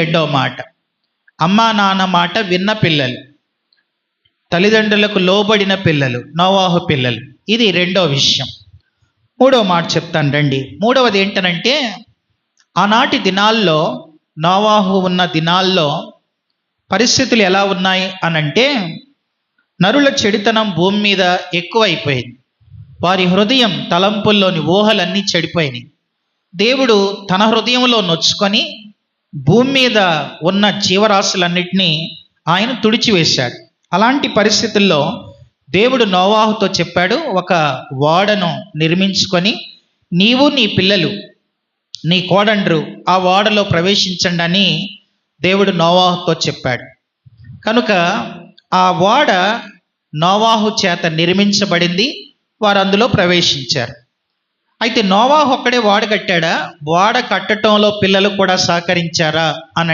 రెండో మాట. అమ్మా నాన్న మాట విన్న పిల్లలు, తల్లిదండ్రులకు లోబడిన పిల్లలు, నోవాహు పిల్లలు. ఇది రెండో విషయం. మూడో మాట చెప్తాను రండి. మూడవది ఏంటనంటే, ఆనాటి దినాల్లో, నోవాహు ఉన్న దినాల్లో పరిస్థితులు ఎలా ఉన్నాయి అనంటే, నరుల చెడుతనం భూమి మీద ఎక్కువైపోయింది. వారి హృదయం తలంపుల్లోని ఊహలన్నీ చెడిపోయినాయి. దేవుడు తన హృదయంలో నొచ్చుకొని భూమి మీద ఉన్న జీవరాశులన్నిటినీ ఆయన తుడిచివేశాడు. అలాంటి పరిస్థితుల్లో దేవుడు నోవాహుతో చెప్పాడు, ఒక ఓడను నిర్మించుకొని నీవు నీ పిల్లలు నీ కోడండ్రు ఆ ఓడలో ప్రవేశించండి అని దేవుడు నోవాహుతో చెప్పాడు. కనుక ఆ ఓడ నోవాహు చేత నిర్మించబడింది, వారు అందులో ప్రవేశించారు. అయితే నోవాహు ఒక్కడే ఓడ కట్టాడా? ఓడ కట్టడంలో పిల్లలు కూడా సహకరించారా అని